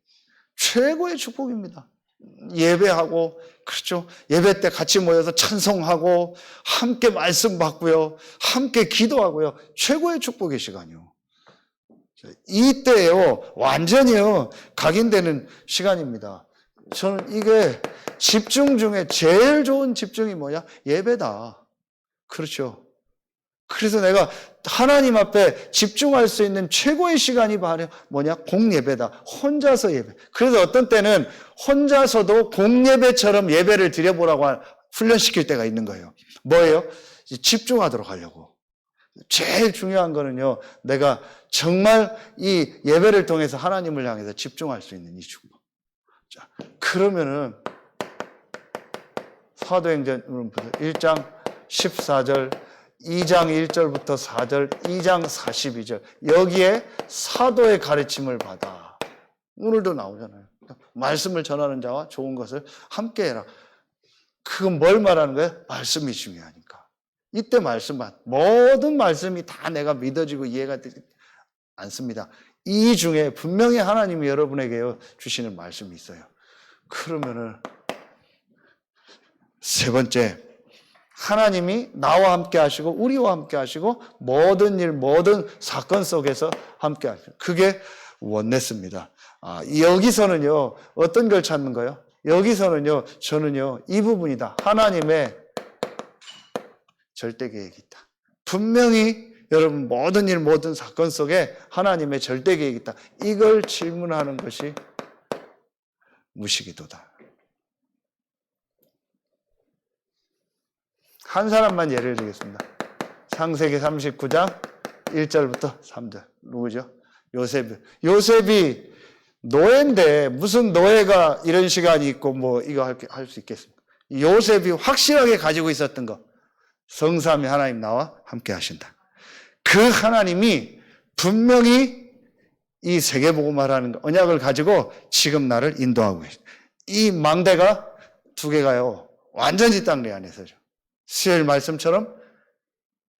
최고의 축복입니다. 예배하고, 그렇죠. 예배 때 같이 모여서 찬송하고, 함께 말씀 받고요, 함께 기도하고요. 최고의 축복의 시간이요. 이때요, 완전히요, 각인되는 시간입니다. 저는 이게 집중 중에 제일 좋은 집중이 뭐냐? 예배다. 그렇죠. 그래서 내가 하나님 앞에 집중할 수 있는 최고의 시간이 바로 뭐냐? 공예배다. 혼자서 예배. 그래서 어떤 때는 혼자서도 공예배처럼 예배를 드려보라고 훈련시킬 때가 있는 거예요. 뭐예요? 집중하도록 하려고. 제일 중요한 거는요, 내가 정말 이 예배를 통해서 하나님을 향해서 집중할 수 있는 이 축복. 자, 그러면은 사도행전부터 1장 14절, 2장 1절부터 4절, 2장 42절, 여기에 사도의 가르침을 받아. 오늘도 나오잖아요. 말씀을 전하는 자와 좋은 것을 함께 해라. 그건 뭘 말하는 거예요? 말씀이 중요하니까. 이때 말씀만, 모든 말씀이 다 내가 믿어지고 이해가 되지 않습니다. 이 중에 분명히 하나님이 여러분에게 주시는 말씀이 있어요. 그러면은 세 번째, 하나님이 나와 함께 하시고 우리와 함께 하시고 모든 일, 모든 사건 속에서 함께 하시고, 그게 원네스입니다. 여기서는요, 어떤 걸 찾는 거예요? 여기서는요, 저는요, 이 부분이다. 하나님의 절대 계획이 있다. 분명히 여러분 모든 일, 모든 사건 속에 하나님의 절대 계획이 있다. 이걸 질문하는 것이 무시기도다. 한 사람만 예를 들겠습니다. 창세기 39장 1절부터 3절. 누구죠? 요셉이 노예인데 무슨 노예가 이런 시간이 있고 뭐 이거 할 수 있겠습니까? 요셉이 확실하게 가지고 있었던 거, 성삼위 하나님 나와 함께 하신다. 그 하나님이 분명히 이 세계복음화라는 언약을 가지고 지금 나를 인도하고 계십니다. 이 망대가 두 개가요, 완전히 땅 내 안에서죠. 수요일 말씀처럼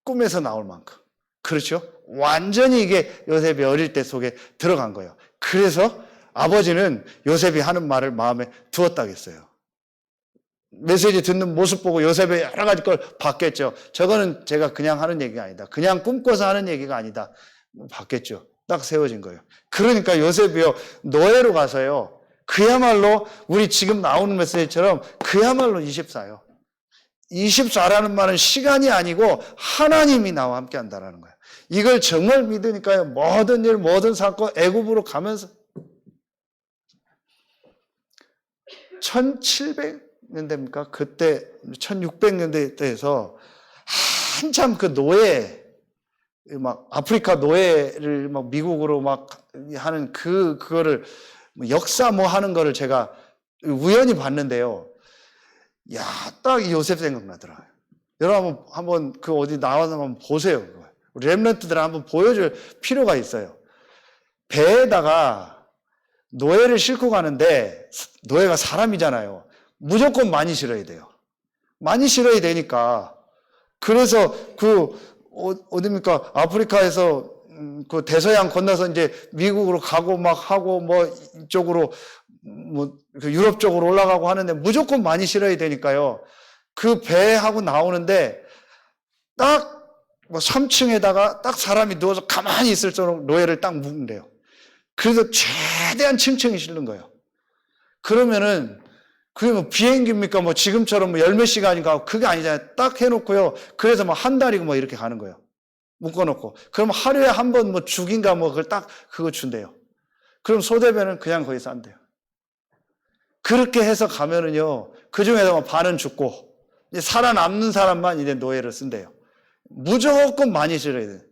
꿈에서 나올 만큼. 그렇죠? 완전히 이게 요셉이 어릴 때 속에 들어간 거예요. 그래서 아버지는 요셉이 하는 말을 마음에 두었다겠어요. 메시지 듣는 모습 보고 요셉의 여러 가지 걸 봤겠죠. 저거는 제가 그냥 하는 얘기가 아니다. 그냥 꿈꿔서 하는 얘기가 아니다. 봤겠죠. 딱 세워진 거예요. 그러니까 요셉이요, 노예로 가서요, 그야말로 우리 지금 나오는 메시지처럼 그야말로 24요. 24라는 말은 시간이 아니고 하나님이 나와 함께 한다는 거예요. 이걸 정말 믿으니까요, 모든 일, 모든 사건, 애굽으로 가면서 1700년대입니까? 그때 1600년대에서 한참 그 노예, 막 아프리카 노예를 막 미국으로 막 하는 그거를 역사 뭐 하는 거를 제가 우연히 봤는데요. 야, 딱 요셉 생각나더라고요. 여러분 한번 그 어디 나와서 한번 보세요. 렘넌트들 한번 보여줄 필요가 있어요. 배에다가 노예를 싣고 가는데 노예가 사람이잖아요. 무조건 많이 실어야 돼요. 많이 실어야 되니까. 그래서 어디입니까? 아프리카에서 그 대서양 건너서 이제 미국으로 가고 막 하고 뭐 이쪽으로 그 유럽 쪽으로 올라가고 하는데 무조건 많이 실어야 되니까요. 그 배하고 나오는데 딱 뭐 3층에다가 딱 사람이 누워서 가만히 있을 정도로 노예를 딱 묶는데요. 그래서 최대한 층층이 실는 거예요. 그러면은 그게 뭐 비행기입니까? 뭐 지금처럼 뭐 열몇 시간인가 그게 아니잖아요. 딱 해놓고요. 그래서 뭐 한 달이고 뭐 이렇게 가는 거예요. 묶어놓고. 그럼 하루에 한 번 뭐 죽인가 뭐 그걸 딱 그거 준대요. 그럼 소대변은 그냥 거기서 한대요. 그렇게 해서 가면은요, 그 중에서 반은 죽고, 이제 살아남는 사람만 이제 노예를 쓴대요. 무조건 많이 실어야 돼.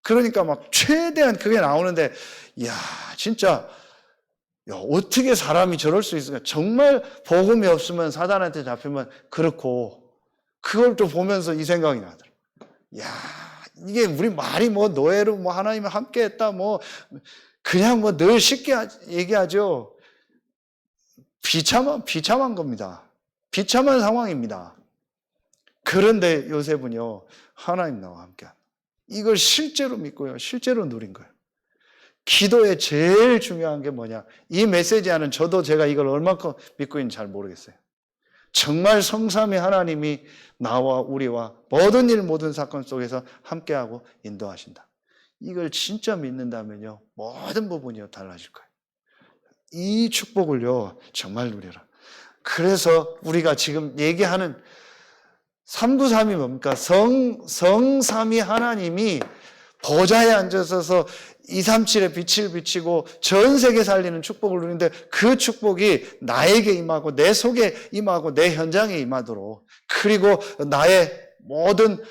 그러니까 막 최대한 그게 나오는데, 이야, 진짜, 야, 어떻게 사람이 저럴 수 있을까? 정말 복음이 없으면 사단한테 잡히면 그렇고, 그걸 또 보면서 이 생각이 나더라고요. 이야, 이게 우리 말이 뭐 노예로 뭐 하나님과 함께 했다, 뭐, 그냥 뭐 늘 쉽게 얘기하죠. 비참한 겁니다. 비참한 상황입니다. 그런데 요셉은요, 하나님 나와 함께합니다. 이걸 실제로 믿고요, 실제로 누린 거예요. 기도의 제일 중요한 게 뭐냐? 이 메시지 하는 저도 제가 이걸 얼마큼 믿고 있는지 잘 모르겠어요. 정말 성삼위 하나님이 나와 우리와 모든 일, 모든 사건 속에서 함께하고 인도하신다. 이걸 진짜 믿는다면요, 모든 부분이 달라질 거예요. 이 축복을요, 정말 누려라. 그래서 우리가 지금 얘기하는 393이 뭡니까? 성삼위 하나님이 보좌에 앉으셔서 237의 빛을 비치고 전 세계 살리는 축복을 누리는데 그 축복이 나에게 임하고 내 속에 임하고 내 현장에 임하도록, 그리고 나의 모든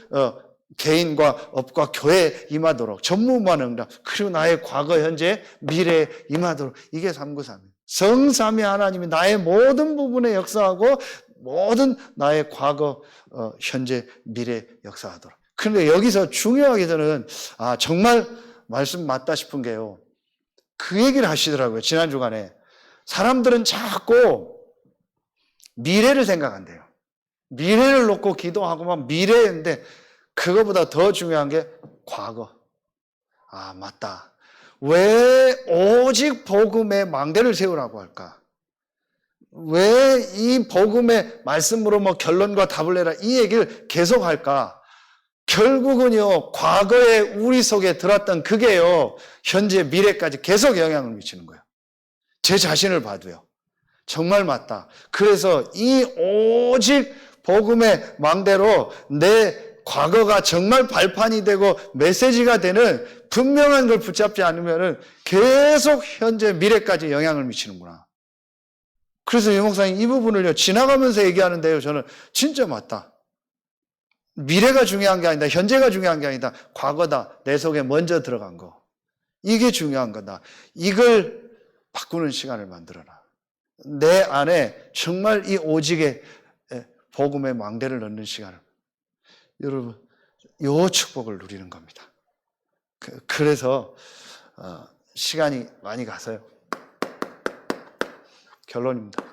개인과 업과 교회에 임하도록, 전무후무한 응답, 그리고 나의 과거, 현재, 미래에 임하도록, 이게 393이에요. 성삼위 하나님이 나의 모든 부분에 역사하고 모든 나의 과거, 현재, 미래 역사하도록. 그런데 여기서 중요하게 저는 정말 말씀 맞다 싶은 게요, 그 얘기를 하시더라고요. 지난 주간에 사람들은 자꾸 미래를 생각한대요. 미래를 놓고 기도하고만 미래인데 그거보다 더 중요한 게 과거. 맞다. 왜 오직 복음의 망대를 세우라고 할까? 왜 이 복음의 말씀으로 뭐 결론과 답을 내라 이 얘기를 계속 할까? 결국은요, 과거에 우리 속에 들었던 그게요, 현재 미래까지 계속 영향을 미치는 거예요. 제 자신을 봐도요. 정말 맞다. 그래서 이 오직 복음의 망대로 내 과거가 정말 발판이 되고 메시지가 되는 분명한 걸 붙잡지 않으면 계속 현재 미래까지 영향을 미치는구나. 그래서 유 목사님 이 부분을요, 지나가면서 얘기하는데요, 저는 진짜 맞다. 미래가 중요한 게 아니다. 현재가 중요한 게 아니다. 과거다. 내 속에 먼저 들어간 거. 이게 중요한 거다. 이걸 바꾸는 시간을 만들어라. 내 안에 정말 이 오직의 복음의 망대를 넣는 시간을. 여러분, 요 축복을 누리는 겁니다. 그래서 시간이 많이 가서요. 결론입니다.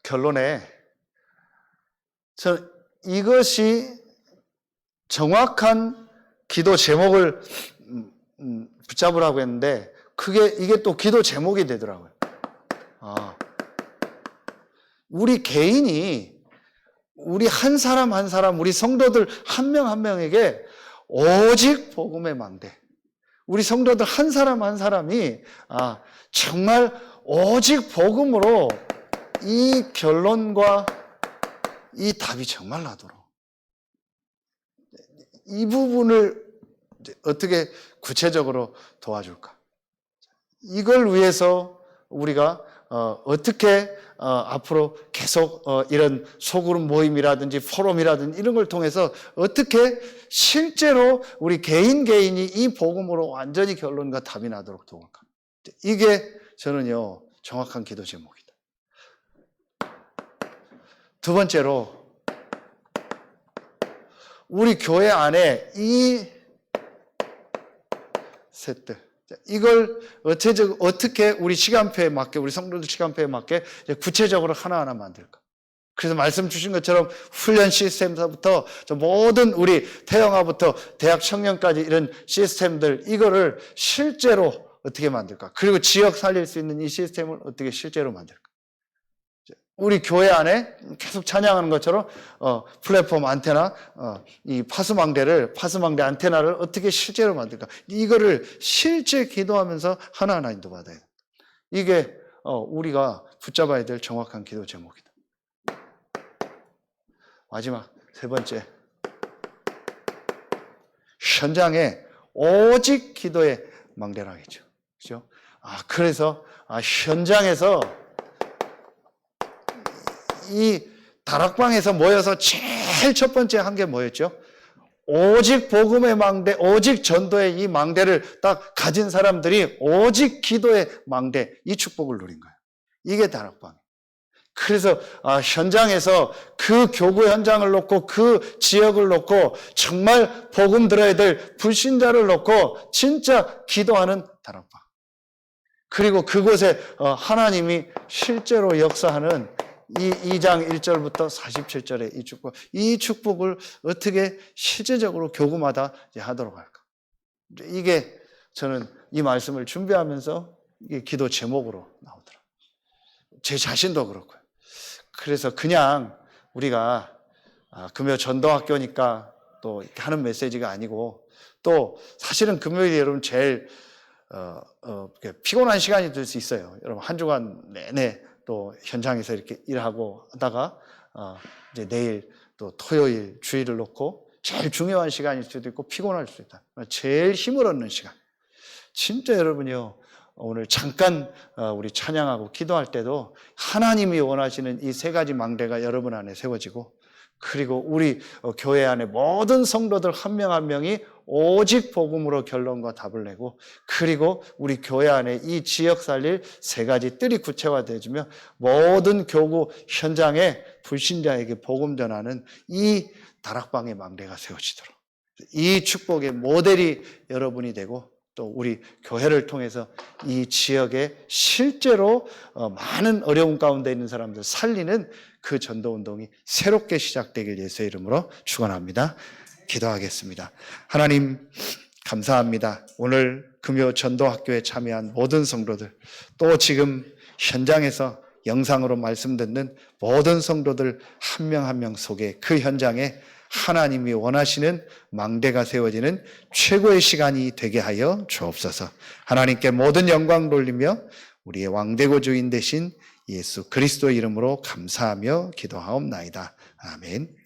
결론에 저는 이것이 정확한 기도 제목을 붙잡으라고 했는데 이게 또 기도 제목이 되더라고요. 우리 개인이, 우리 한 사람 한 사람, 우리 성도들 한 명 한 명에게 오직 복음의 망대, 우리 성도들 한 사람 한 사람이 정말 오직 복음으로 이 결론과 이 답이 정말 나도록, 이 부분을 어떻게 구체적으로 도와줄까? 이걸 위해서 우리가 어떻게 앞으로 계속 이런 소그룹 모임이라든지 포럼이라든지 이런 걸 통해서 어떻게 실제로 우리 개인이 이 복음으로 완전히 결론과 답이 나도록 도울까? 이게 저는요, 정확한 기도 제목이다. 두 번째로, 우리 교회 안에 이 셋들, 이걸 어떻게 우리 시간표에 맞게, 우리 성도들 시간표에 맞게 구체적으로 하나하나 만들까? 그래서 말씀 주신 것처럼 훈련 시스템부터 모든 우리 태영아부터 대학 청년까지 이런 시스템들, 이거를 실제로 어떻게 만들까? 그리고 지역 살릴 수 있는 이 시스템을 어떻게 실제로 만들까? 우리 교회 안에 계속 찬양하는 것처럼 플랫폼 안테나, 이 파수망대 안테나를 어떻게 실제로 만들까? 이거를 실제 기도하면서 하나하나 인도받아야 돼. 이게 우리가 붙잡아야 될 정확한 기도 제목이다. 마지막 세 번째, 현장에 오직 기도의 망대라겠죠. 그렇죠? 그래서 현장에서 이 다락방에서 모여서 제일 첫 번째 한 게 뭐였죠? 오직 복음의 망대, 오직 전도의 이 망대를 딱 가진 사람들이 오직 기도의 망대, 이 축복을 누린 거예요. 이게 다락방이에요. 그래서 현장에서 그 교구 현장을 놓고 그 지역을 놓고 정말 복음 들어야 될 불신자를 놓고 진짜 기도하는 다락방. 그리고 그곳에 하나님이 실제로 역사하는 이 2장 1절부터 47절의 이 축복을 어떻게 실제적으로 교구마다 하도록 할까? 이게 저는 이 말씀을 준비하면서 이게 기도 제목으로 나오더라고요. 제 자신도 그렇고요. 그래서 그냥 우리가 금요 전도학교니까 또 이렇게 하는 메시지가 아니고, 또 사실은 금요일이 여러분 제일 피곤한 시간이 될 수 있어요. 여러분 한 주간 내내 또 현장에서 이렇게 일하고 하다가 이제 내일 또 토요일 주일을 놓고 제일 중요한 시간일 수도 있고 피곤할 수도 있다. 제일 힘을 얻는 시간. 진짜 여러분이요, 오늘 잠깐 우리 찬양하고 기도할 때도 하나님이 원하시는 이 세 가지 망대가 여러분 안에 세워지고, 그리고 우리 교회 안에 모든 성도들 한 명 한 명이 오직 복음으로 결론과 답을 내고, 그리고 우리 교회 안에 이 지역 살릴 세 가지 뜰이 구체화되어지며 모든 교구 현장에 불신자에게 복음 전하는 이 다락방의 망대가 세워지도록, 이 축복의 모델이 여러분이 되고, 또 우리 교회를 통해서 이 지역에 실제로 많은 어려움 가운데 있는 사람들 살리는 그 전도운동이 새롭게 시작되길 예수의 이름으로 축원합니다. 기도하겠습니다. 하나님 감사합니다. 오늘 금요 전도학교에 참여한 모든 성도들, 또 지금 현장에서 영상으로 말씀 듣는 모든 성도들 한 명 한 명 속에, 그 현장에 하나님이 원하시는 망대가 세워지는 최고의 시간이 되게 하여 주옵소서. 하나님께 모든 영광 돌리며 우리의 왕되고 주인 되신 예수 그리스도의 이름으로 감사하며 기도하옵나이다. 아멘.